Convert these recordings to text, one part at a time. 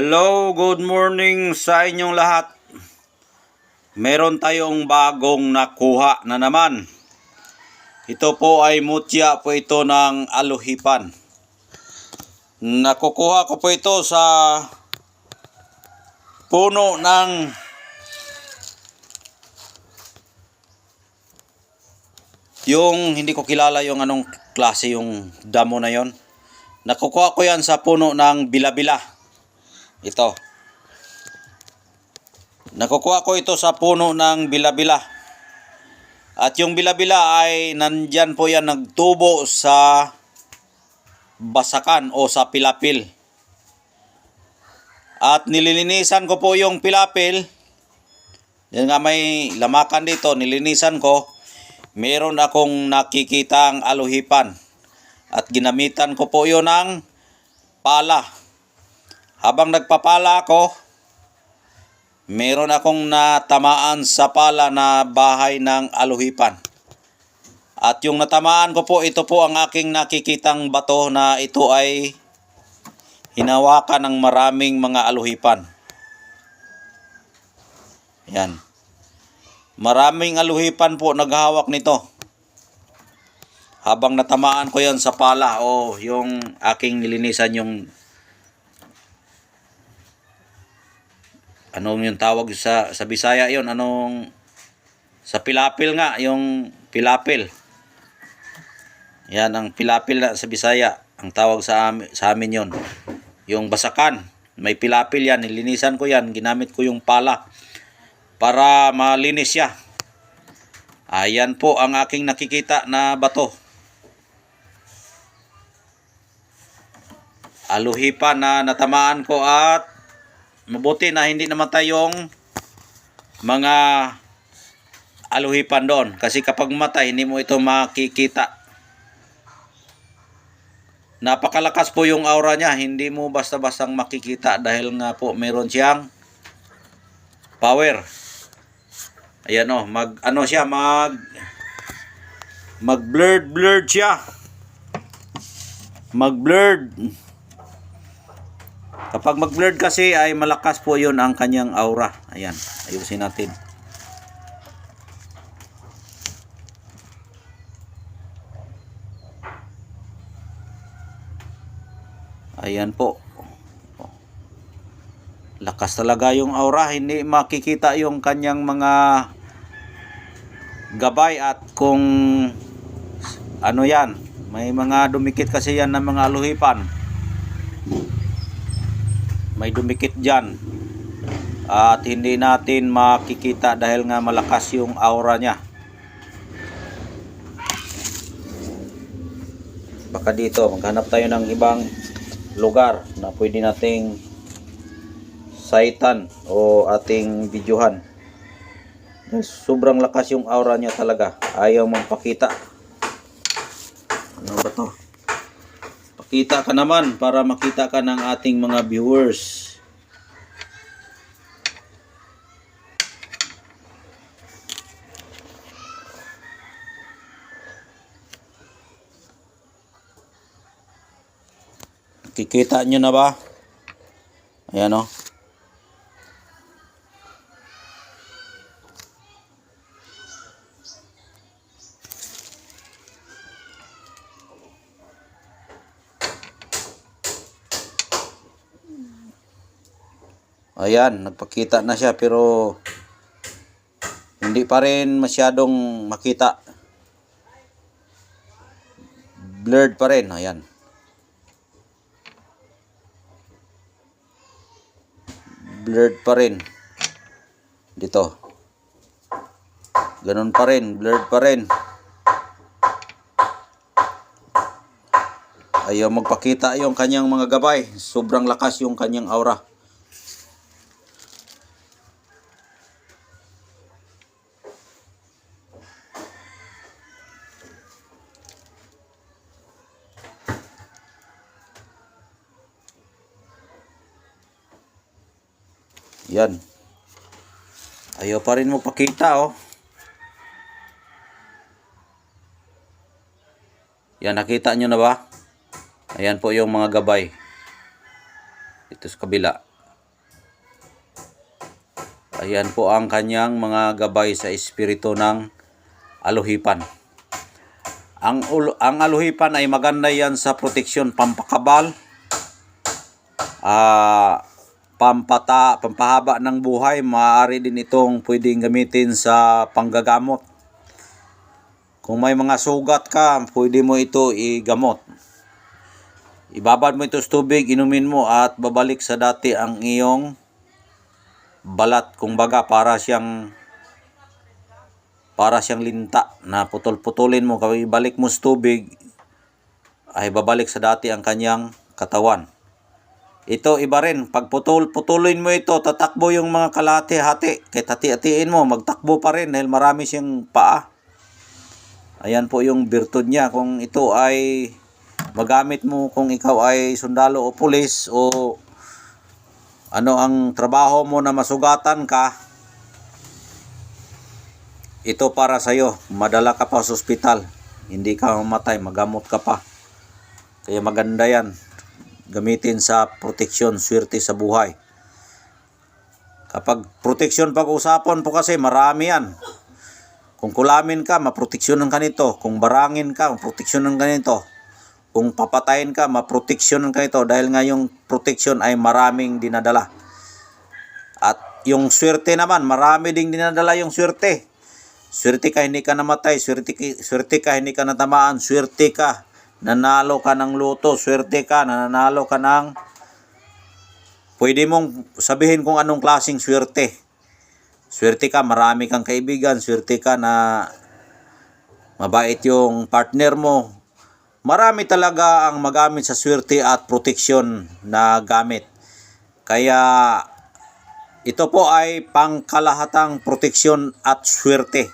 Hello, good morning sa inyong lahat. Meron tayong bagong nakuha na naman. Ito po ay mutya po ito ng aluhipan. Nakukuha ko po ito sa puno ng yung hindi ko kilala yung anong klase yung damo na yon. Nakukuha ko yan sa puno ng bilabila. Ito. Nakukuha ko ito sa puno ng bilabila. At yung bilabila ay nandyan po yan nagtubo sa basakan o sa pilapil. At nililinisan ko po yung pilapil. Yan nga may lamakan dito, nilinisan ko. Meron akong nakikitang aluhipan. At ginamitan ko po yun ng pala. Habang nagpapala ako, meron akong natamaan sa pala na bahay ng aluhipan. At yung natamaan ko po, ito po ang aking nakikitang bato na ito ay hinawakan ng maraming mga aluhipan. Yan. Maraming aluhipan po naghahawak nito. Habang natamaan ko yan sa pala o yung aking nilinisan yung anong yung tawag sa Bisaya yon, anong sa pilapil nga, yung pilapil. Yan ang pilapil na sa Bisaya, ang tawag sa amin yon. Yung basakan, may pilapil yan, nilinisan ko yan, ginamit ko yung pala para malinis siya. Ayan po ang aking nakikita na bato. Aluhipan na natamaan ko at mabuti na hindi namatay yung mga aluhipan doon. Kasi kapag matay, hindi mo ito makikita. Napakalakas po yung aura niya. Hindi mo basta-bastang makikita dahil nga po meron siyang power. Ayan o, mag-blurred siya. Mag-blurred. Kapag mag-blurred kasi ay malakas po yun ang kanyang aura. Ayan, ayusin natin. Ayan po. Lakas talaga yung aura. Hindi makikita yung kanyang mga gabay at kung ano yan. May mga dumikit kasi yan ng mga aluhipan. May dumikit dyan at hindi natin makikita dahil nga malakas yung aura nya. Baka dito maghanap tayo ng ibang lugar na pwede nating saitan o ating videohan. Sobrang lakas yung aura nya talaga, ayaw magpakita. Ano ba to? Pakita ka naman para makita ka ng ating mga viewers. Kikita nyo na ba? Ayan o. Ayan, nagpakita na siya pero hindi pa rin masyadong makita. Blurred pa rin, ayan. Blurred pa rin. Dito. Ganun pa rin, blurred pa rin. Ayaw magpakita yung kanyang mga gabay. Sobrang lakas yung kanyang aura. Yan. Ayaw pa rin magpakita oh. Yan, nakita nyo na ba? Ayan po yung mga gabay. Ito sa kabila. Ayan po ang kanyang mga gabay sa espiritu ng aluhipan. Ang aluhipan ay maganda yan sa proteksyon, pampakabal, pampahaba ng buhay. Maaari din itong pwedeng gamitin sa panggagamot. Kung may mga sugat ka, pwede mo ito igamot. Ibabad mo ito sa tubig, inumin mo at babalik sa dati ang iyong balat. Kung baga para siyang linta na putol-putulin mo. Kapag ibalik mo sa tubig, ay babalik sa dati ang kanyang katawan. Ito iba rin, pag putulin mo ito, tatakbo yung mga kalahati-hati. Kahit hati-hatiin mo, magtakbo pa rin dahil marami siyang paa. Ayan po yung virtud niya. Kung ito ay magamit mo, kung ikaw ay sundalo o pulis o ano ang trabaho mo na masugatan ka, ito para sa'yo. Madala ka pa sa ospital, hindi ka mamatay, magamot ka pa. Kaya maganda yan, gamitin sa proteksyon, swerte sa buhay. Kapag proteksyon pag-usapan po kasi marami yan. Kung kulamin ka, maproteksyonan ka nito. Kung barangin ka, maproteksyonan ka nito. Kung papatayin ka, maproteksyonan ka nito. Dahil nga yung proteksyon ay maraming dinadala. At yung swerte naman, marami ding dinadala yung swerte. Swerte ka, hindi ka namatay. Swerte ka, hindi ka natamaan. Swerte ka, nanalo ka ng loto. Swerte ka, nanalo ka ng... Pwede mong sabihin kung anong klaseng swerte. Swerte ka, marami kang kaibigan. Swerte ka na mabait yung partner mo. Marami talaga ang magamit sa swerte at proteksyon na gamit. Kaya ito po ay pangkalahatang proteksyon at swerte.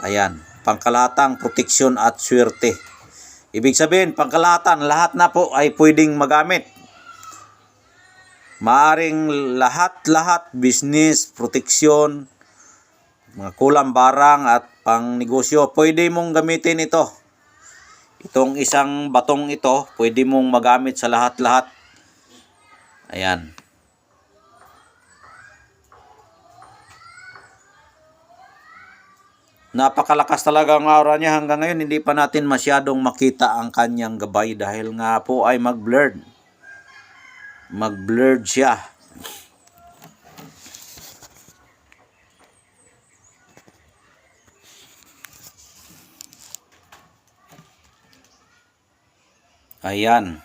Ayan, pangkalahatang proteksyon at swerte. Ibig sabihin, pangkalahatan, lahat na po ay pwedeng magamit. Maaring lahat, business, proteksyon, mga kulang barang at pang negosyo, pwede mong gamitin ito. Itong isang batong ito, pwede mong magamit sa lahat-lahat. Ayan. Napakalakas talaga ang aura niya. Hanggang ngayon, hindi pa natin masyadong makita ang kanyang gabay dahil nga po ay mag-blurred. Mag-blurred siya. Ayan.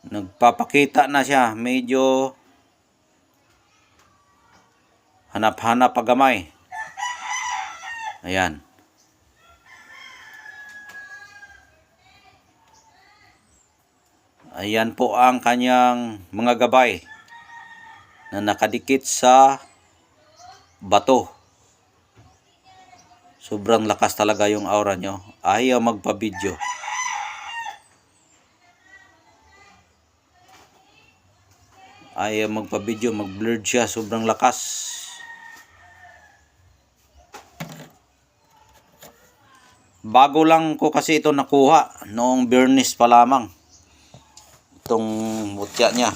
Nagpapakita na siya. Medyo hanap-hanap pagamay. Ayan. Ayan po ang kanyang mga gabay na nakadikit sa bato. Sobrang lakas talaga yung aura nyo. Ayaw magpa-video. Ayaw magpa-video. Mag-blurred siya. Sobrang lakas. Bago lang ko kasi ito nakuha. Noong Bernice pa lamang. Itong mutya niya.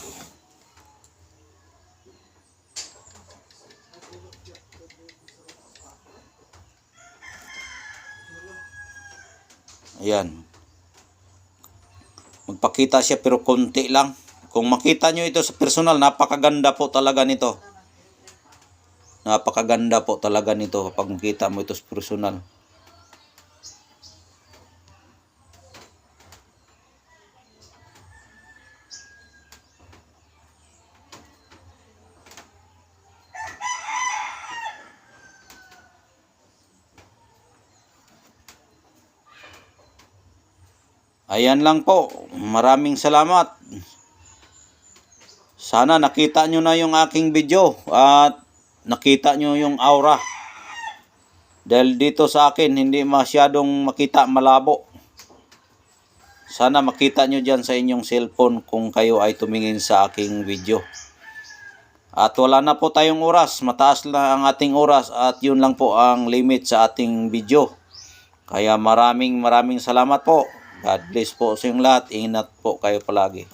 Ayan. Magpakita siya pero konti lang. Kung makita nyo ito sa personal, napakaganda po talaga nito. Napakaganda po talaga nito kapag makita mo ito sa personal. Ayan lang po. Maraming salamat. Sana nakita nyo na yung aking video at nakita nyo yung aura. Dahil dito sa akin hindi masyadong makita malabo. Sana makita nyo dyan sa inyong cellphone kung kayo ay tumingin sa aking video. At wala na po tayong oras. Mataas na ang ating oras at yun lang po ang limit sa ating video. Kaya maraming salamat po. God bless po sa inyong lahat. Ingat po kayo palagi.